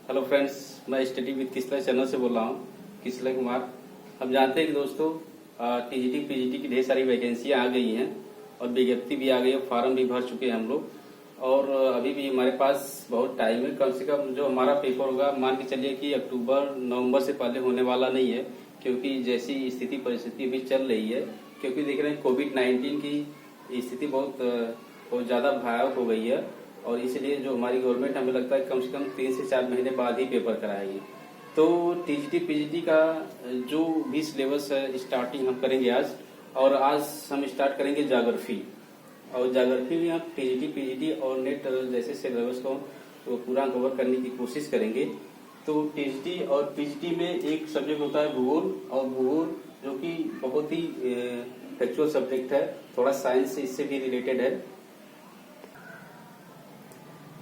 Hello friends, मैं study with किसला channel से बोल रहा हूँ, किसला कुमार। हम जानते हैं कि दोस्तों टीजीटी पीजीटी की ढेर सारी वैकेंसियां आ गई हैं और विज्ञप्ति भी आ गई है, फॉर्म भी भर चुके हैं हम लोग। और अभी भी हमारे पास बहुत टाइम है। कम से कम जो हमारा पेपर होगा, मान के चलिए कि अक्टूबर नवंबर से पहले होने वाला नहीं है, क्योंकि जैसी स्थिति परिस्थिति अभी चल रही है, क्योंकि देख रहे हैं कोविड-19 की स्थिति बहुत ज्यादा भयावह हो गई है। और इसलिए जो हमारी गवर्नमेंट, हमें लगता है कम से कम 3 से 4 महीने बाद ही पेपर कराएगी। तो टीजीटी पीजीटी का जो भी सिलेबस है, स्टार्टिंग हम करेंगे आज। और आज हम स्टार्ट करेंगे ज्योग्राफी। और ज्योग्राफी में हम टीजीटी पीजीटी और नेट जैसे सिलेबस को तो पूरा कवर करने की कोशिश करेंगे। तो टीजीटी और पीजीटी में एक सब्जेक्ट होता है भूगोल, और भूगोल जो कि बहुत ही फैक्चुअल सब्जेक्ट है, थोड़ा साइंस से इससे भी रिलेटेड है।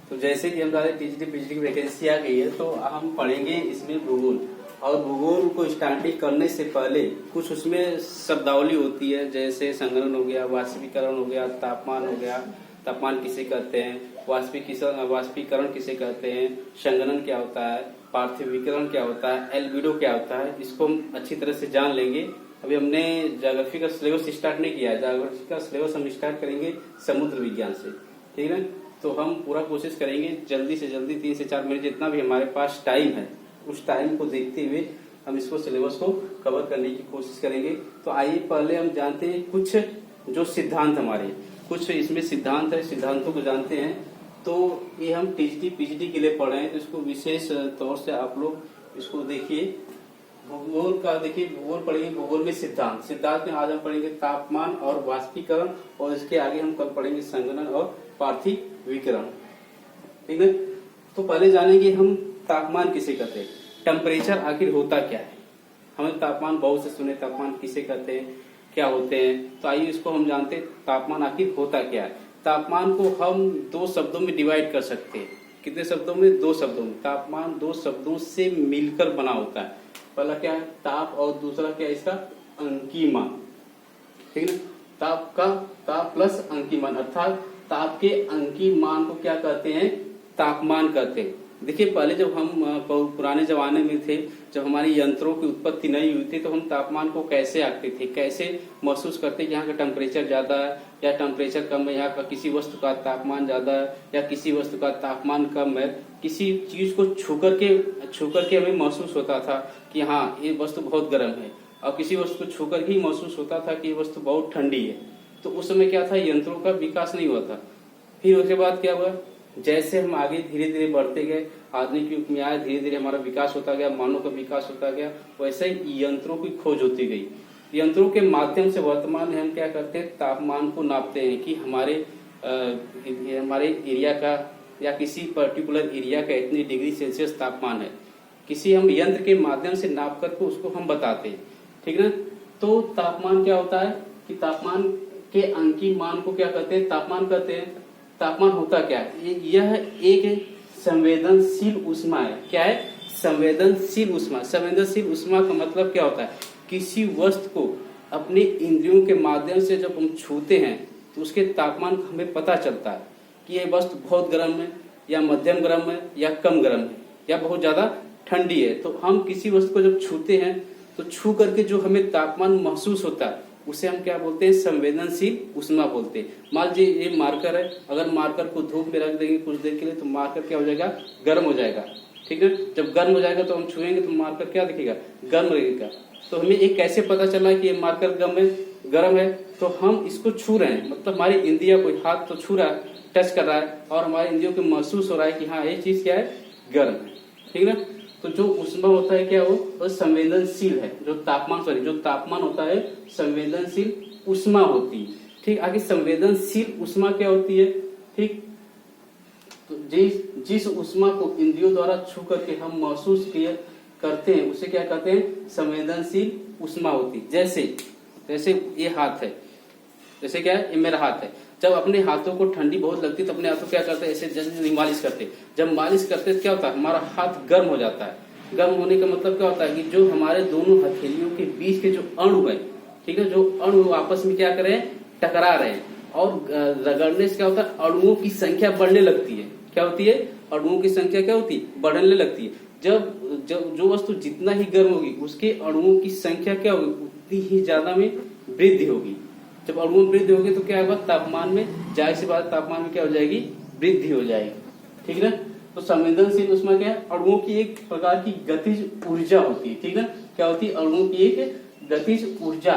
तो जैसे कि हम सारे टीजीटी पीजीटी की वैकेंसी आ गई है, तो हम पढ़ेंगे इसमें भूगोल। और भूगोल को स्टार्टिंग करने से पहले कुछ उसमें शब्दावली होती है, जैसे संघनन हो गया, वाष्पीकरण हो गया, तापमान हो गया, तापमान किसे कहते हैं, वाष्पीकरण किसे कहते हैं, संघनन क्या होता है, पार्थिवीकरण क्या होता है, एल्बिडो क्या होता है, इसको हम अच्छी तरह से जान लेंगे। अभी हमने ज्योग्राफी का सिलेबस स्टार्ट नहीं किया है। ज्योग्राफी का सिलेबस हम स्टार्ट करेंगे समुद्र विज्ञान से, ठीक है। तो हम पूरा कोशिश करेंगे जल्दी से जल्दी 3 से 4 महीने जितना भी हमारे पास टाइम है, उस टाइम को देखते हुए हम इसको सिलेबस को कवर करने की कोशिश करेंगे। तो आइए पहले हम जानते हैं कुछ जो सिद्धांत हमारे, कुछ इसमें सिद्धांत है, सिद्धांतों को जानते हैं। तो ये हम टीजीटी पीजीटी के लिए पढ़े हैं, तो इसको विशेष तौर से आप लोग इसको देखिए। भूगोल का देखिए, भूगोल पढ़ेंगे, भूगोल में सिद्धांत में आज हम पढ़ेंगे तापमान और वाष्पीकरण, और इसके आगे हम कल पढ़ेंगे संघनन और पार्थिवीकरण, ठीक है। तो पहले जानेंगे हम तापमान किसे कहते हैं, टेम्परेचर आखिर होता क्या है। हमें तापमान बहुत से सुने, तापमान किसे कहते हैं, क्या होते हैं। तो आइए इसको हम जानते हैं, तापमान आखिर होता क्या है। तापमान को हम 2 शब्दों में डिवाइड कर सकते हैं। कितने शब्दों में? 2 शब्दों में। तापमान 2 शब्दों से मिलकर बना होता है। पहला क्या है? ताप, और दूसरा क्या है इसका? अंकीय मान, ठीक है। ताप का ताप प्लस अंकीय मान, अर्थात ताप के अंकीय मान को क्या कहते हैं? तापमान कहते हैं। देखिए, पहले जब हम पुराने जमाने में थे, जब हमारी यंत्रों की उत्पत्ति नहीं हुई थी, तो हम तापमान को कैसे आंकते थे, कैसे महसूस करते कि यहाँ का टेम्परेचर ज्यादा है या टेम्परेचर कम है, यहाँ का किसी वस्तु का तापमान ज्यादा है या किसी वस्तु का तापमान कम है। किसी चीज को छू करके हमें महसूस होता था कि हाँ ये वस्तु बहुत गर्म है, और किसी वस्तु को छू कर ही महसूस होता था कि ये वस्तु बहुत ठंडी है। तो उस समय क्या था, यंत्रों का विकास नहीं हुआ था। फिर उसके बाद क्या हुआ, जैसे हम आगे धीरे धीरे बढ़ते गए, आधुनिक युग में आए, धीरे धीरे हमारा विकास होता गया, मानव का विकास होता गया, वैसे ही यंत्रों की खोज होती गई। यंत्रों के माध्यम से वर्तमान में हम क्या करते हैं, तापमान को नापते हैं कि हमारे एरिया का या किसी पर्टिकुलर एरिया का इतनी डिग्री सेल्सियस तापमान है। किसी हम यंत्र के माध्यम से नाप करके उसको हम बताते हैं, ठीक है। तो तापमान क्या होता है कि तापमान के अंकीय मान को क्या कहते हैं? तापमान कहते हैं। तापमान होता क्या है? यह एक संवेदनशील ऊष्मा है। क्या है? संवेदनशील ऊष्मा। संवेदनशील ऊष्मा का मतलब क्या होता है? किसी वस्तु को अपने इंद्रियों के माध्यम से जब हम छूते हैं, तो उसके तापमान का हमें पता चलता है कि यह वस्तु बहुत गर्म है या मध्यम गर्म है या कम गर्म है या बहुत ज्यादा ठंडी है। तो हम किसी वस्तु को जब छूते हैं, तो छू करके जो हमें तापमान महसूस होता है, उसे हम क्या बोलते हैं? संवेदनशील ऊष्मा बोलते हैं। मान लीजिए ये मार्कर है, अगर मार्कर को धूप में रख देंगे कुछ देर के लिए, तो मार्कर क्या हो जाएगा? गर्म हो जाएगा, ठीक है। जब गर्म हो जाएगा तो हम छुएंगे तो मार्कर क्या दिखेगा? गर्म रहेगा। तो हमें ये कैसे पता चला कि ये मार्कर गर्म है? तो हम इसको छू रहे हैं, मतलब हमारी इंद्रिया, कोई हाथ तो छू रहा है, टच कर रहा है, और हमारी इंद्रियों को महसूस हो रहा है कि हाँ ये चीज क्या है? गर्म है, ठीक है। तो जो ऊष्मा होता है क्या, वो संवेदनशील है। जो तापमान होता है संवेदनशील ऊष्मा होती है, ठीक। आगे संवेदनशील ऊष्मा क्या होती है, ठीक। तो जिस ऊष्मा को इंद्रियों द्वारा छू करके हम महसूस करते हैं, उसे क्या कहते हैं? संवेदनशील ऊष्मा होती है। जैसे ये हाथ है, जैसे क्या है, ये मेरा हाथ है। जब अपने हाथों को ठंडी बहुत लगती है, तो अपने हाथों क्या करते हैं? ऐसे जल्दी मालिश करते हैं। जब मालिश करते हैं क्या होता है? हमारा हाथ गर्म हो जाता है। गर्म होने का मतलब क्या होता है कि जो हमारे दोनों हथेलियों के बीच के जो अणु है, ठीक है, जो अणु आपस में क्या करें? टकरा रहे हैं, और रगड़ने से क्या होता है? अणुओं की संख्या बढ़ने लगती है। क्या होती है? अणुओं की संख्या क्या होती है, बढ़ने लगती है। जब जब जो वस्तु जितना ही गर्म होगी उसके अणुओं की संख्या क्या होगी, उतनी ही ज्यादा में वृद्धि होगी। जब अणुओं में वृद्धि होगी तो क्या होगा, तापमान में, जाहिर सी बात तापमान में क्या हो जाएगी, वृद्धि हो जाएगी। ठीक है, तो संवेदनशील ऊष्मा क्या है, अणुओं की एक प्रकार की गतिज ऊर्जा होती है। ठीक है, क्या होती है, अणुओं की एक गतिज ऊर्जा।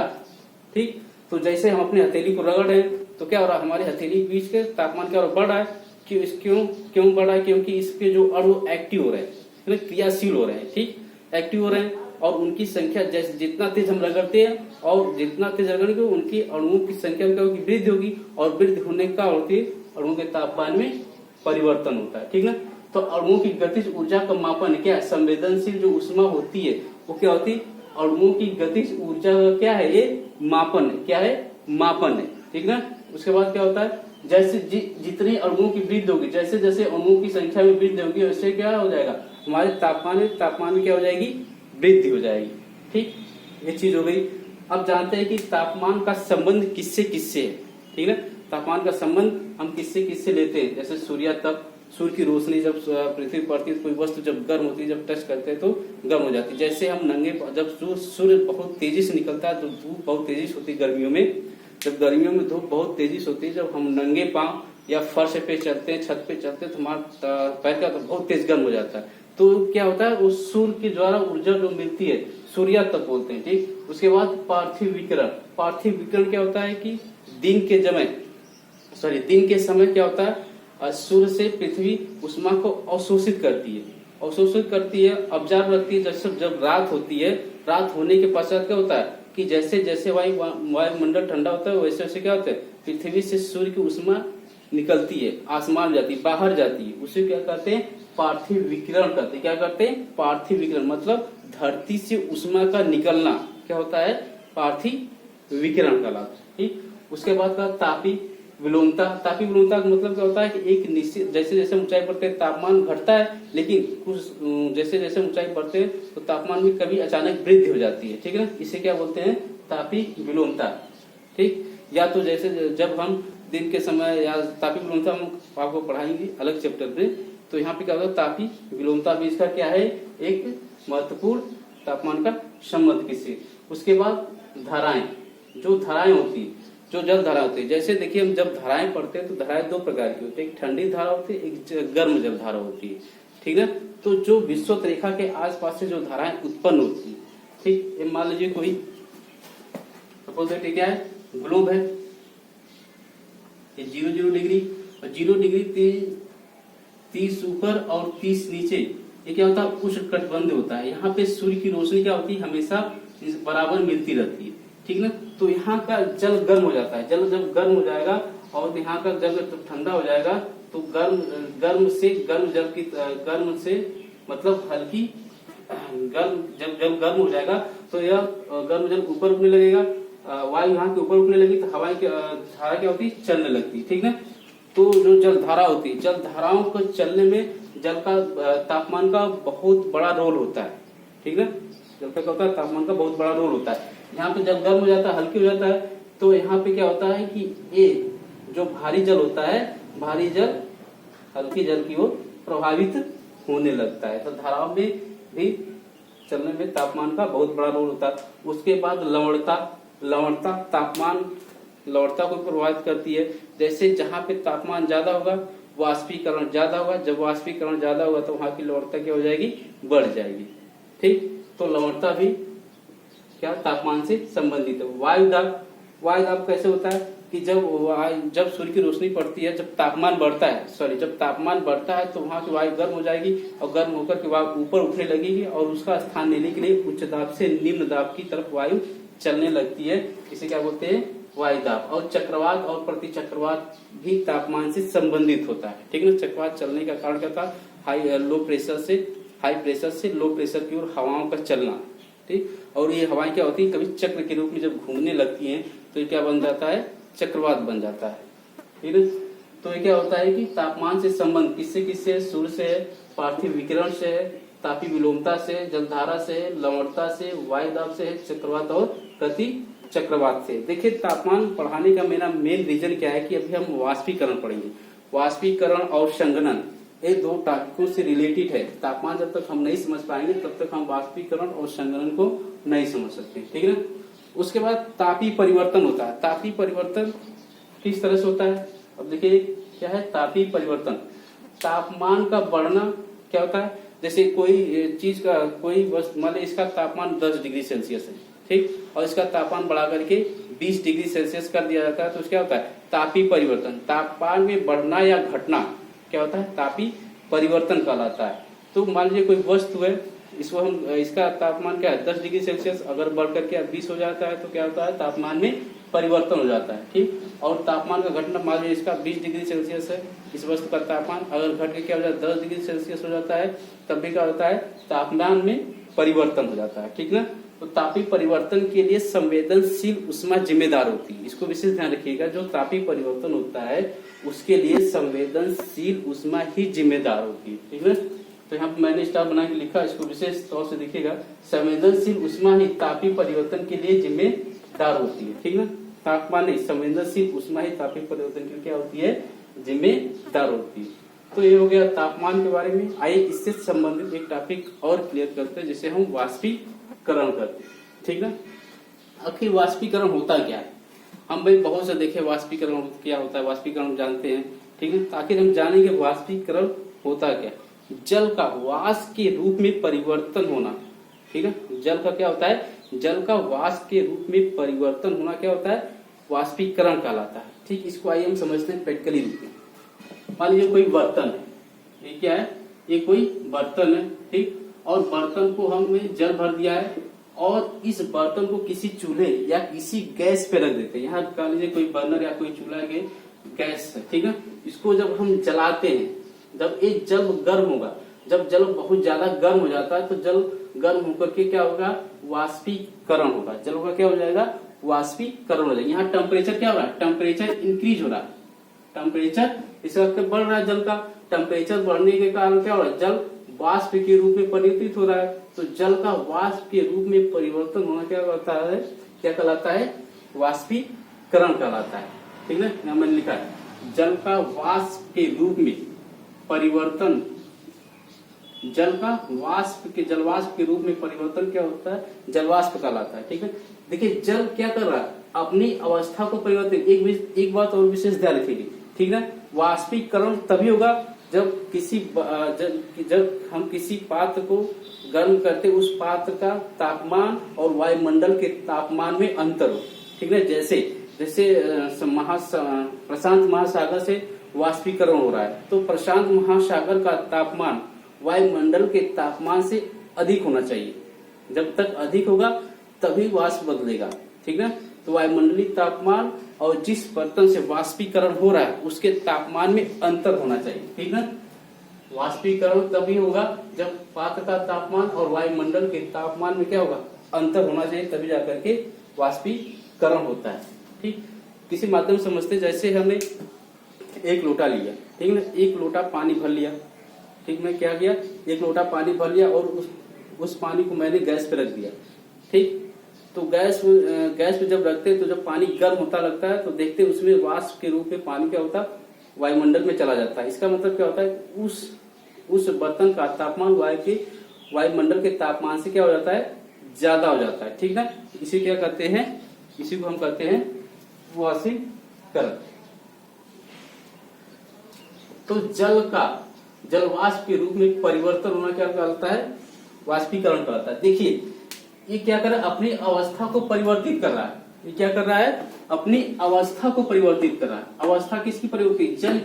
ठीक, तो जैसे हम अपने हथेली को रगड़ रहे हैं तो क्या हो रहा है, हमारे हथेली के बीच के तापमान क्या हो रहा है, बढ़ रहा है। क्यों क्यों बढ़ रहा है, क्योंकि इसके जो अणु एक्टिव हो रहे हैं, क्रियाशील हो रहे हैं। ठीक, एक्टिव हो रहे हैं और उनकी संख्या जैसे जितना तेज हम रगड़ते हैं और जितना तेज रगड़ेंगे उनकी अणुओं की संख्या में क्या होगी, वृद्धि होगी। और वृद्धि होने का होती है अणुओं के तापमान में परिवर्तन होता है। ठीक है, तो अणुओं की गतिज ऊर्जा का मापन क्या है, संवेदनशील जो ऊष्मा होती है वो क्या होती है, अणुओं की गतिज ऊर्जा का क्या है, ये मापन है। क्या है, मापन है। ठीक ना, उसके बाद क्या होता है, जैसे जितनी अणुओं की वृद्धि होगी, जैसे जैसे अणुओं की संख्या में वृद्धि होगी वैसे क्या हो जाएगा, हमारे तापमान में क्या हो जाएगी, वृद्धि हो जाएगी। ठीक, ये चीज हो गई। अब जानते हैं कि तापमान का संबंध किससे किससे है। ठीक है, तापमान का संबंध हम किससे किससे लेते हैं, जैसे सूर्य की रोशनी जब पृथ्वी पर पड़ती है, कोई वस्तु जब गर्म होती है, जब टच करते हैं तो गर्म हो जाती है। जैसे हम जब सूर्य बहुत तेजी से निकलता है तो धूप बहुत तेजी से होती है गर्मियों में। जब गर्मियों में धूप बहुत तेजी से होती है, जब हम नंगे पांव या फर्श पे चलते हैं, छत पे चलते हैं तो हमारा पैर का बहुत तेज गर्म हो जाता है। तो क्या होता है, उस सूर्य के द्वारा ऊर्जा जो मिलती है, सूर्यातप बोलते हैं। ठीक, उसके बाद पार्थिव विकिरण क्या होता है कि दिन के समय क्या होता है, सूर्य से पृथ्वी उष्मा को अवशोषित करती है, ऑब्जर्व रखती है। जब रात होती है, रात होने के पश्चात क्या होता है कि जैसे जैसे वायुमंडल ठंडा होता है वैसे वैसे क्या होता है, पृथ्वी से सूर्य की उष्मा निकलती है, आसमान में जाती है, बाहर जाती है। उसे क्या कहते हैं, पार्थिव विकिरण कहते हैं। क्या करते हैं, पार्थिव विकिरण, मतलब धरती से उष्मा का निकलना क्या होता है, पार्थिव विकिरण कहलाता है। ठीक, उसके बाद का तापी विलोमता का मतलब क्या होता है कि एक निश्चित जैसे जैसे ऊंचाई बढ़ते हैं तापमान घटता है, लेकिन कुछ जैसे जैसे ऊंचाई बढ़ते हैं तो तापमान में कभी अचानक वृद्धि हो जाती है। ठीक है, इसे क्या बोलते हैं, तापी विलोमता। ठीक, या तो जैसे जब हम दिन के समय या तापी विलोमता हम आपको पढ़ाएंगे अलग चैप्टर में, तो यहाँ पे क्या होता है, तापी विलोमता भी इसका क्या है, एक महत्वपूर्ण तापमान का संबंध किससे। उसके बाद धाराएं, जो धाराएं होती है, जो जल धारा होती है, जैसे देखिए हम जब धाराएं पढ़ते हैं तो धाराएं दो प्रकार की होती है, एक ठंडी धारा होती है, एक गर्म जल धारा होती है। ठीक है, तो जो विषुवत रेखा के आसपास से जो धाराएं उत्पन्न होती है, ठीक, ये मान लीजिए कोई सपोज क्या है, ग्लोब है, ये 0 डिग्री और 0 डिग्री 30 ऊपर और 30 नीचे, ये क्या होता है, उष्णकटिबंध होता है। यहाँ पे सूर्य की रोशनी क्या होती है, हमेशा बराबर मिलती रहती है। ठीक ना, तो यहाँ का जल गर्म हो जाता है। जल जब गर्म हो जाएगा और यहाँ का जल जब ठंडा हो जाएगा तो गर्म से मतलब हल्की जब गर्म हो जाएगा तो यह गर्म जल ऊपर उठने लगेगा, वायु यहाँ के ऊपर उठने लगी तो हवाएं धारा क्या होती है, चलने लगती है। ठीक ना, तो जो जल धारा होती है, जल धाराओं को चलने में जल का तापमान का बहुत बड़ा रोल होता है। ठीक है, जल का होता है तापमान का बहुत बड़ा रोल होता है। यहाँ पे जब गर्म हो जाता है, हल्की हो जाता है, तो यहाँ पे क्या होता है कि ये जो भारी जल होता है, भारी जल हल्की जल की ओर प्रभावित होने लगता है। तो धाराओं में भी चलने में तापमान का बहुत बड़ा रोल होता है। उसके बाद लवणता को प्रभावित करती है। जैसे जहाँ पे तापमान ज्यादा होगा वाष्पीकरण ज्यादा होगा, जब वाष्पीकरण ज्यादा होगा तो वहां की लवणता क्या हो जाएगी, बढ़ जाएगी। ठीक, तो लवणता भी क्या तापमान से संबंधित है। वायुदाब कैसे होता है कि जब सूर्य की रोशनी पड़ती है, जब तापमान बढ़ता है तो वहां की वायु गर्म हो जाएगी और गर्म होकर के वायु ऊपर उठने लगेगी और उसका स्थान लेने के लिए उच्च दाब से निम्न दाब की तरफ वायु चलने लगती है। इसे क्या बोलते हैं, वायुदाब। और चक्रवात और प्रतिचक्रवात भी तापमान से संबंधित होता है। ठीक है, चक्रवात चलने का कारण क्या था, हाई प्रेशर से लो प्रेशर की ओर हवाओं का चलना। ठीक, और ये हवाएं क्या होती है, कभी चक्र के रूप में जब घूमने लगती हैं तो ये क्या बन जाता है, चक्रवात बन जाता है। ठीक है, तो ये क्या होता है कि तापमान से संबंध किससे किससे है, सूर्य से है, पार्थिव विकिरण से है, तापी विलोमता से, जलधारा से, लवणता से, वायुदाब से है, चक्रवात और प्रति चक्रवात से। देखिए तापमान बढ़ाने का मेरा मेन रीजन क्या है कि अभी हम वाष्पीकरण पढ़ेंगे। वाष्पीकरण और संघनन ये दो टॉपिकों से रिलेटेड है। तापमान जब तक हम नहीं समझ पाएंगे तब तक हम वाष्पीकरण और संघनन को नहीं समझ सकते, ठीक है ना। उसके बाद तापीय परिवर्तन होता है। तापीय परिवर्तन किस तरह से होता है, अब देखिए क्या है तापीय परिवर्तन। तापमान का बढ़ना क्या होता है, जैसे कोई चीज का कोई वस्तु मान लीजिए इसका तापमान 10 डिग्री सेल्सियस है, ठीक, और इसका तापमान बढ़ा करके 20 डिग्री सेल्सियस कर दिया जाता है, तो क्या होता है तापीय परिवर्तन। तापमान में बढ़ना या घटना क्या होता है तापीय परिवर्तन कहलाता है। तो मान लीजिए कोई वस्तु है, इसको हम इसका तापमान क्या है 10 डिग्री सेल्सियस, अगर बढ़ करके 20 हो जाता है तो क्या होता है तापमान में परिवर्तन हो जाता है, ठीक। और तापमान का घटना मान लीजिए इसका 20 डिग्री सेल्सियस है, इस वस्तु का तापमान अगर घट के क्या हो जाता है 10 डिग्री सेल्सियस हो जाता है, तब भी क्या होता है तापमान में परिवर्तन हो जाता है, ठीक ना। तो तापीय परिवर्तन के लिए संवेदनशील ऊष्मा जिम्मेदार होती है। इसको विशेष ध्यान रखिएगा, जो तापीय परिवर्तन होता है उसके लिए संवेदनशील ऊष्मा ही जिम्मेदार होती है, ठीक है। तो यहाँ पर मैंने स्टार बना के लिखा, इसको विशेष तौर से देखिएगा, संवेदनशील ऊष्मा ही तापीय परिवर्तन के लिए जिम्मेदार होती है, ठीक ना। तापमान नहीं, संवेदनशील ऊष्मा ही तापीय परिवर्तन के लिए क्या होती है जिम्मेदार होती है। तो ये हो गया तापमान के बारे में। आइए इससे संबंधित एक टॉपिक और क्लियर करते हैं, जिसे हम वाष्पीकरण करते हैं, ठीक ना। आखिर वाष्पीकरण होता क्या है, हम भाई बहुत से देखे वाष्पीकरण क्या होता है, वाष्पीकरण जानते हैं, ठीक है। ताकि हम जानेंगे वाष्पीकरण होता क्या, जल का वाष्प के रूप में परिवर्तन होना, ठीक है। जल का क्या होता है, जल का वाष्प के रूप में परिवर्तन होना क्या होता है वाष्पीकरण कहलाता है, ठीक। इसको आइए हम समझते हैं प्रैक्टिकली रूप में। मान लीजिए कोई बर्तन है, ये क्या है, ये कोई बर्तन है, ठीक, और बर्तन को हमने जल भर दिया है और इस बर्तन को किसी चूल्हे या किसी गैस पे रख देते हैं। यहाँ मान लीजिए कोई बर्नर या कोई चूल्हा के गैस है, ठीक है। इसको जब हम जलाते हैं, जब ये जल गर्म होगा, जब जल बहुत ज्यादा गर्म हो जाता है तो जल गर्म होकर के क्या होगा वाष्पीकरण होगा, जल का क्या हो जाएगा वाष्पीकरण हो जाएगा। यहाँ टेम्परेचर क्या हो रहा है, टेम्परेचर इंक्रीज हो रहा है, टेम्परेचर इस वक्त बढ़ रहा है। जल का टेम्परेचर बढ़ने के कारण क्या हो रहा है, जल वाष्प के रूप में परिवर्तित हो रहा है। तो जल का वाष्प के रूप में परिवर्तन होना क्या कहलाता है, क्या कहलाता है वाष्पीकरण कहलाता है, ठीक है। यहाँ मैंने लिखा है जल का वाष्प के रूप में परिवर्तन, जल का वाष्प के जलवाष्प के रूप में परिवर्तन क्या होता है जलवाष्प कहलाता है, ठीक है। देखिए जल क्या कर रहा है अपनी अवस्था को परिवर्तित, एक बात और विशेष ध्यान रखिएगा, ठीक है। वाष्पीकरण तभी होगा जब हम किसी पात्र को गर्म करते उस पात्र का तापमान और वायुमंडल के तापमान में अंतर हो, ठीक है। जैसे प्रशांत महासागर से वाष्पीकरण हो रहा है, तो प्रशांत महासागर का तापमान वायुमंडल के तापमान से अधिक होना चाहिए। जब तक अधिक होगा तभी वाष्प बदलेगा, ठीक है। तो वायुमंडलीय तापमान और जिस बर्तन से वाष्पीकरण हो रहा है उसके तापमान में अंतर होना चाहिए, ठीक है। वाष्पीकरण तभी होगा जब पात्र का तापमान और वायुमंडल के तापमान में क्या होगा अंतर होना चाहिए, तभी जाकर के वाष्पीकरण होता है, ठीक। किसी माध्यम समझते, जैसे हमने एक लोटा लिया, ठीक है, एक लोटा पानी भर लिया, ठीक, मैं क्या किया एक लोटा पानी भर लिया और उस पानी को मैंने गैस पे रख दिया, ठीक। तो गैस पे जब रखते हैं तो जब पानी गर्म होता लगता है तो देखते हैं उसमें वाष्प के रूप में पानी क्या होता है वायुमंडल में चला जाता है। इसका मतलब क्या होता है उस बर्तन का तापमान वायुमंडल के तापमान से क्या हो जाता है ज्यादा हो जाता है, ठीक ना। इसी क्या करते हैं, इसी को हम कहते हैं वाष्पीकरण। तो जल का जलवाष्प के रूप में परिवर्तन होना क्या कहलाता है वाष्पीकरण कहलाता है। देखिए ये क्या कर रहा है अपनी अवस्था को परिवर्तित कर रहा है, ये क्या कर रहा है अपनी अवस्था को परिवर्तित कर रहा है। अवस्था किसकी परिवर्तित, जल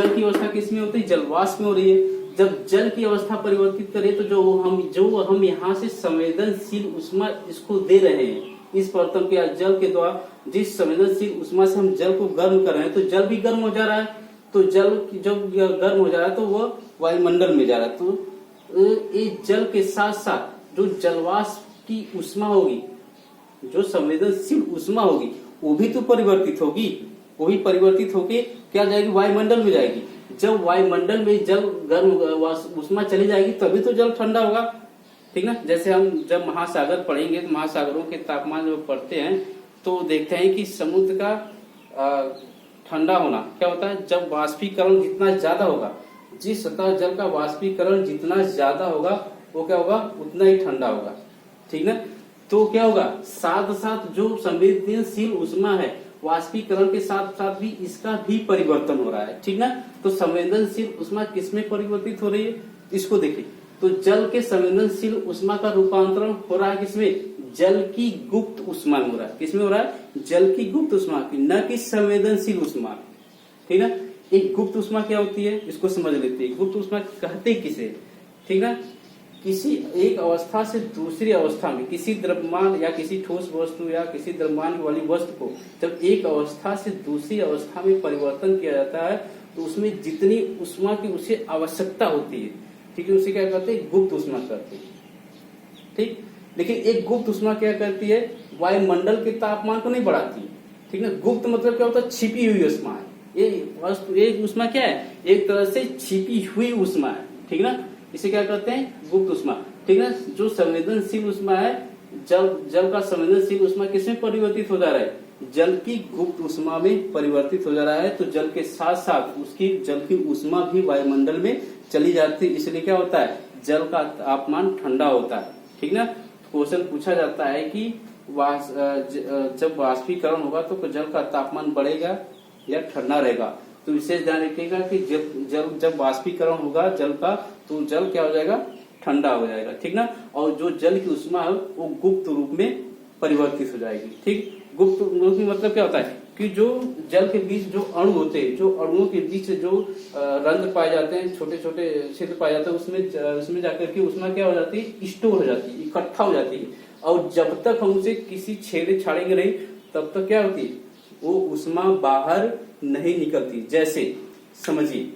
की अवस्था किसमें होती है जलवाष्प में हो रही है। जब जल की अवस्था परिवर्तित करे तो जो हम यहाँ से संवेदनशील ऊष्मा इसको दे रहे हैं, इस बर्तन के जल के द्वारा जिस संवेदनशील ऊष्मा से हम जल को गर्म कर रहे हैं तो जल भी गर्म हो जा रहा है। तो जल जब गर्म हो जा रहा है तो वो वायुमंडल में जा रहा है। तो ये जल के साथ साथ जो जलवाष्प की ऊष्मा होगी, जो संवेदनशील ऊष्मा होगी वो भी तो परिवर्तित होगी, वो भी परिवर्तित होके क्या जाएगी वायुमंडल में जाएगी। जब वायुमंडल में जल गर्म ऊष्मा चली जाएगी तभी तो जल ठंडा होगा, ठीक ना। जैसे हम जब महासागर पढ़ेंगे तो महासागरों के तापमान जब पढ़ते हैं तो देखते हैं कि समुद्र का ठंडा होना क्या होता है, जब वाष्पीकरण जितना ज्यादा होगा जिस सतह जल का वाष्पीकरण जितना ज्यादा होगा वो क्या होगा, उतना ही ठंडा होगा। ठीक ना। तो क्या होगा, साथ साथ जो संवेदनशील उष्मा है वाष्पीकरण के साथ साथ भी इसका भी परिवर्तन हो रहा है। ठीक ना। तो संवेदनशील उष्मा किसमें परिवर्तित हो रही है, इसको देखिए। तो जल के संवेदनशील उष्मा का रूपांतरण हो रहा है किसमें, जल की गुप्त उष्मा में हो रहा है। किसमें हो रहा है, जल की गुप्त उष्मा की, न कि संवेदनशील उष्मा। ठीक ना। एक गुप्त उष्मा क्या होती है, इसको समझ लेते हैं। गुप्त उष्मा कहते किसे, ठीक ना, किसी एक अवस्था से दूसरी अवस्था में किसी द्रव्यमान या किसी ठोस वस्तु या किसी द्रव्यमान वाली वस्तु को जब एक अवस्था से दूसरी अवस्था में परिवर्तन किया जाता है तो उसमें जितनी उष्मा की उसे आवश्यकता होती है, ठीक है, उसे क्या कहते हैं, गुप्त उष्मा कहते हैं। ठीक। लेकिन एक गुप्त उष्मा क्या करती है, वायुमंडल के तापमान को नहीं बढ़ाती है। ठीक ना। गुप्त मतलब क्या होता है, छिपी हुई उष्मा है। ये वस्तु एक उष्मा क्या है, एक तरह से छिपी हुई उष्मा है। ठीक ना। इसे क्या कहते हैं, गुप्त उष्मा। ठीक है। जो संवेदनशील उष्मा है, जल का संवेदनशील उष्मा किसमें परिवर्तित हो जा रहा है, जल की गुप्त उष्मा में परिवर्तित हो जा रहा है। तो जल के साथ साथ उसकी जल की उष्मा भी वायुमंडल में चली जाती है, इसलिए क्या होता है, जल का तापमान ठंडा होता है। ठीक ना। क्वेश्चन पूछा जाता है कि जब वाष्पीकरण होगा तो जल का तापमान बढ़ेगा या ठंडा रहेगा। तो विशेष ध्यान रखिएगा कि जब वाष्पीकरण होगा जल का तो जल क्या हो जाएगा, ठंडा हो जाएगा। ठीक ना। और जो जल की उष्मा है वो गुप्त रूप में परिवर्तित हो जाएगी। ठीक। गुप्त रूप में मतलब क्या होता है कि जो जल के बीच जो अणु होते हैं, जो अणुओं के बीच जो रंध्र पाए जाते हैं, छोटे छोटे क्षेत्र पाए जाते हैं, उसमें जाकर के उष्मा क्या हो जाती है, स्टोर हो जाती है, इकट्ठा हो जाती है। और जब तक हम उसे किसी छेड़े छाड़ेंगे नहीं तब तक क्या होती है, वो उष्मा बाहर नहीं निकलती। जैसे समझिए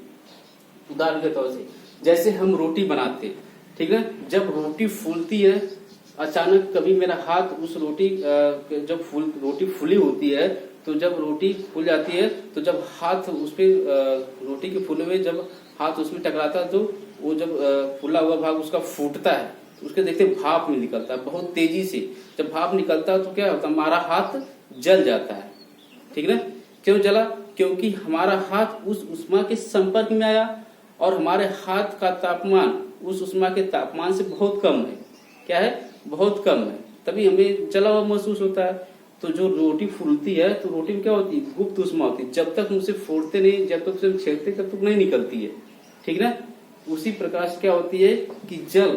उदाहरण के तौर से, जैसे हम रोटी बनाते हैं, ठीक है, जब रोटी फूलती है, अचानक कभी मेरा हाथ उस रोटी जब रोटी फूली होती है, तो जब रोटी फूल जाती है तो जब हाथ उस पे रोटी के फूले हुए जब हाथ उसमें टकराता है तो वो जब फूला हुआ भाग उसका फूटता है, उसके देखते भाप में निकलता है बहुत तेजी से। जब भाप निकलता है तो क्या होता है, हमारा हाथ जल जाता है। ठीक है। क्यों जला, क्योंकि हमारा हाथ उस उष्मा के संपर्क में आया और हमारे हाथ का तापमान उस उष्मा के तापमान से बहुत कम है। क्या है, बहुत कम है, तभी हमें जला हुआ महसूस होता है। तो जो रोटी फूलती है तो रोटी में क्या होती है, गुप्त उष्मा होती है। जब तक उसे फोड़ते नहीं, जब तक उसे छेड़ते तब तक नहीं निकलती है। ठीक ना। उसी प्रकार से क्या होती है कि जल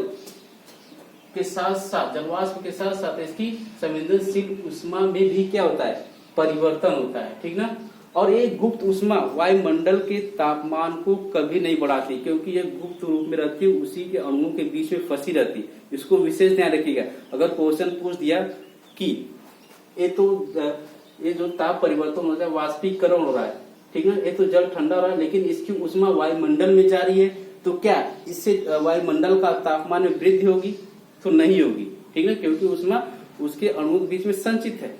के साथ साथ, जलवाष्प के साथ साथ इसकी संवेदनशील उष्मा में भी क्या होता है, परिवर्तन होता है। ठीक ना। और ये गुप्त उष्मा वायुमंडल के तापमान को कभी नहीं बढ़ाती, क्योंकि ये गुप्त रूप में रहती है, उसी के अणुओं के बीच में फंसी रहती है। इसको विशेष ध्यान रखिएगा। अगर क्वेश्चन पूछ दिया कि ये जो ताप परिवर्तन हो रहा है, वाष्पीकरण हो रहा है, ठीक है, ये तो जल ठंडा हो रहा है, लेकिन इसकी उष्मा वायुमंडल में जा रही है, तो क्या इससे वायुमंडल का तापमान में वृद्धि होगी, तो नहीं होगी। ठीक है, क्योंकि उष्मा उसके अणुओं के बीच में संचित है।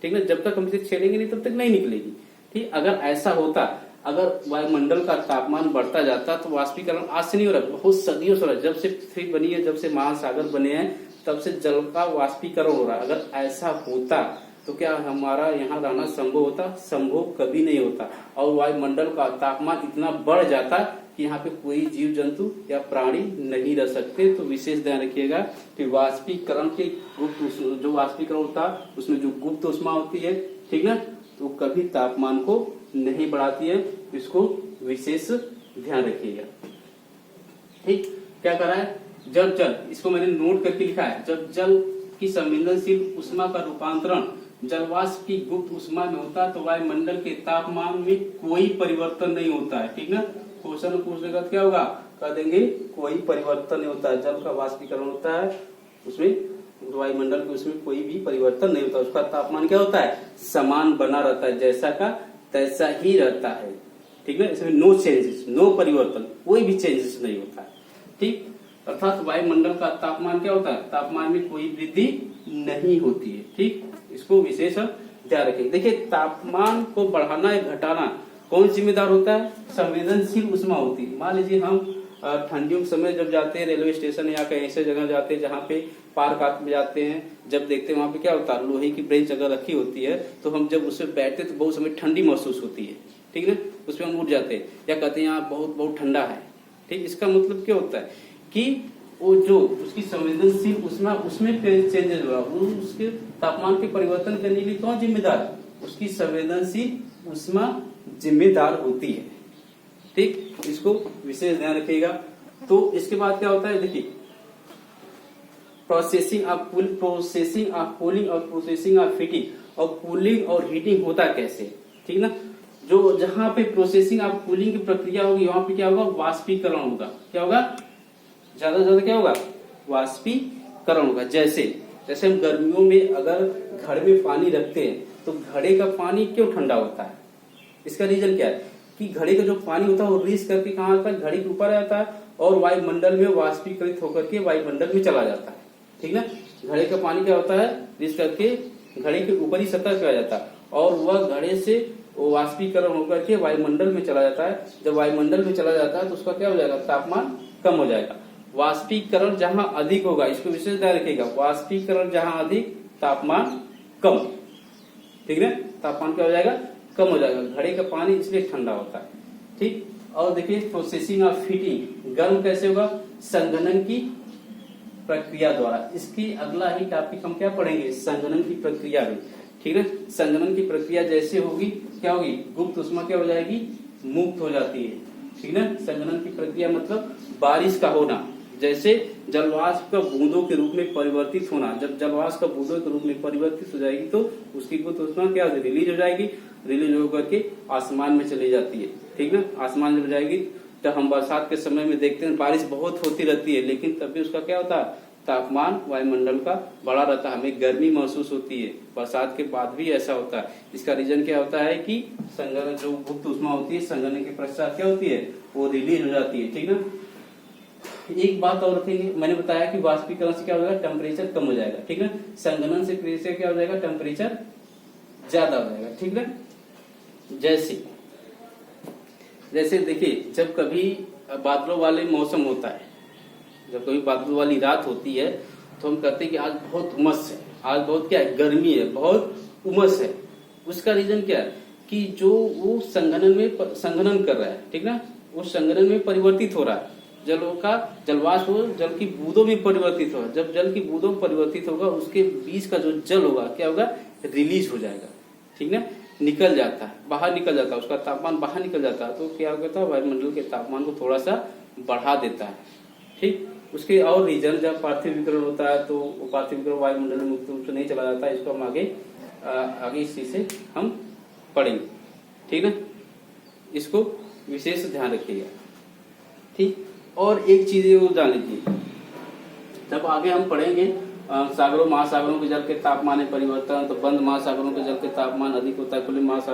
ठीक है, जब तक हम इसे छेड़ेंगे नहीं तब तक नहीं निकलेगी। ठीक, अगर ऐसा होता, अगर वायुमंडल का तापमान बढ़ता जाता तो वाष्पीकरण आज से नहीं हो रहा, बहुत सदियों से हो रहा है। जब से पृथ्वी बनी है, जब से महासागर बने हैं, तब से जल का वाष्पीकरण हो रहा है। अगर ऐसा होता तो क्या हमारा यहाँ रहना संभव होता, संभव कभी नहीं होता। और वायुमंडल का तापमान इतना बढ़ जाता कि यहाँ पे कोई जीव जंतु या प्राणी नहीं रह सकते। तो विशेष ध्यान रखिएगा कि वाष्पीकरण के गुप्त जो वाष्पीकरण होता उसमें जो गुप्त उष्मा होती है, ठीक ना, तो कभी तापमान को नहीं बढ़ाती है। इसको विशेष ध्यान रखिएगा। ठीक, क्या कर रहा है, जब जल, इसको मैंने नोट करके लिखा है, जब जल की संवेदनशील उष्मा का रूपांतरण जलवाष्प की गुप्त उष्मा में होता है तो वायुमंडल के तापमान में कोई परिवर्तन नहीं होता है। ठीक ना। क्वेश्चन पूछने का क्या होगा, कह देंगे कोई परिवर्तन नहीं होता है। जल का वाष्पीकरण होता है, उसमें वायुमंडल के उसमें कोई भी परिवर्तन नहीं होता, उसका तापमान क्या होता है, समान बना रहता है, जैसा का तैसा ही रहता है। ठीक है, इसमें नो चेंजेस, नो परिवर्तन, कोई भी चेंजेस नहीं होता है। ठीक, अर्थात वायुमंडल का तापमान क्या होता है, तापमान में कोई वृद्धि नहीं होती है। ठीक, इसको विशेष ध्यान रखें। देखिए, तापमान को बढ़ाना या घटाना कौन जिम्मेदार होता है, संवेदनशील उष्मा होती है। मान लीजिए हम ठंडियों के समय जब जाते हैं रेलवे स्टेशन या कहीं ऐसे जगह जाते हैं जहाँ पे पार्क में जाते हैं, जब देखते हैं वहां पे क्या होता है, लोहे की बेंच अगर रखी होती है तो हम जब उसमें बैठते तो बहुत समय ठंडी महसूस होती है। ठीक है, उसमें हम उठ जाते हैं या कहते हैं यहाँ बहुत बहुत ठंडा है। ठीक, इसका मतलब क्या होता है कि वो जो उसकी संवेदनशील उष्मा उसमें चेंजेस हुआ, उसके तापमान के परिवर्तन करने के लिए कौन जिम्मेदार है? उसकी संवेदनशील उष्मा जिम्मेदार होती है। ठीक, इसको विशेष ध्यान रखिएगा। तो इसके बाद क्या होता है, देखिए प्रोसेसिंग ऑफ कूलिंग और प्रोसेसिंग ऑफ हीटिंग। और कूलिंग और हीटिंग होता कैसे, ठीक ना। जो जहां पे प्रोसेसिंग ऑफ कूलिंग की प्रक्रिया होगी वहां पे क्या होगा, वाष्पीकरण होगा। क्या होगा, ज्यादा से ज्यादा क्या होगा, वाष्पीकरण होगा। जैसे हम गर्मियों में अगर घड़े में पानी रखते हैं तो घड़े का पानी क्यों ठंडा होता है? इसका रीजन क्या है कि घड़े का जो पानी होता है वो रीस करके कहाँ आता है, घड़े के ऊपर आता है और वायुमंडल में वाष्पीकृत होकर के वायुमंडल में चला जाता है। ठीक ना, घड़े का पानी क्या होता है, रीस करके घड़े के ऊपरी सतह पे आ जाता है और वह घड़े से वाष्पीकरण होकर के वायुमंडल में चला जाता है। जब वायुमंडल में चला जाता है तो उसका क्या हो जाएगा, तापमान कम हो जाएगा। वाष्पीकरण जहां अधिक होगा, इसको विशेष ध्यान रखिएगा, वाष्पीकरण जहां अधिक तापमान कम। ठीक है, तापमान क्या हो जाएगा, कम हो जाएगा। घड़े का पानी इसलिए ठंडा होता है। ठीक, और देखिए प्रोसेसिंग ऑफ हीटिंग, गर्म कैसे होगा, संघनन की प्रक्रिया द्वारा। इसकी अगला ही टॉपिक हम क्या पढ़ेंगे, संघनन की प्रक्रिया में। ठीक है, संघनन की प्रक्रिया जैसे होगी क्या होगी, गुप्त उष्मा क्या हो जाएगी, मुक्त हो जाती है। ठीक ना, संघनन की प्रक्रिया मतलब बारिश का होना। जैसे जलवाष्प का बूंदों के रूप में परिवर्तित होना, जब जलवाष्प का बूंदों के रूप में परिवर्तित हो जाएगी तो उसकी गुप्त उष्मा क्या रिलीज हो जाएगी, रिलीज होकर के आसमान में चली जाती है। ठीक ना, आसमान में जाएगी। तो हम बरसात के समय में देखते हैं बारिश बहुत होती रहती है, लेकिन तब भी उसका क्या होता है, तापमान वायुमंडल का बढ़ा रहता है, हमें गर्मी महसूस होती है। बरसात के बाद भी ऐसा होता है। इसका रीजन क्या होता है कि संघनन, जो गुप्त उष्मा होती है संघनन के पश्चात क्या होती है, वो रिलीज हो जाती है। ठीक ना, एक बात और रखेंगे, मैंने बताया कि वाष्पीकरण से क्या हो जाएगा, टेम्परेचर कम हो जाएगा। ठीक है, संघनन से क्या हो जाएगा, टेम्परेचर ज्यादा हो जाएगा। ठीक है, जैसे देखिए जब कभी बादलों वाले मौसम होता है, जब कभी बादलों वाली रात होती है तो हम कहते हैं कि आज बहुत उमस है, आज बहुत क्या है, गर्मी है, बहुत उमस है। उसका रीजन क्या है कि जो वो संघनन कर रहा है। ठीक ना, वो संघनन में परिवर्तित हो रहा है, जलवाष्प जल की बूंदों में परिवर्तित होगा। जब जल की बूंदों में परिवर्तित होगा उसके बीच का जो जल होगा क्या होगा, रिलीज हो जाएगा। ठीक ना, निकल जाता है, बाहर निकल जाता है, उसका तापमान बाहर निकल जाता है। तो क्या होता है, वायुमंडल के तापमान को थोड़ा सा बढ़ा देता है। ठीक, उसके और रीजन, जब पार्थिवीकरण होता है तो वो पार्थिवीकरण वायुमंडल में मुक्त रूप से नहीं चला जाता है। इसको हम आगे इसी से हम पढ़ेंगे। ठीक ना, इसको विशेष ध्यान रखिएगा। ठीक, और एक चीज ये जान लीजिए, जब आगे हम पढ़ेंगे सागरों महासागरों के जल के तापमान में परिवर्तन, तो बंद महासागरों के जल के तापमान अधिक होता है, खुले महासागरों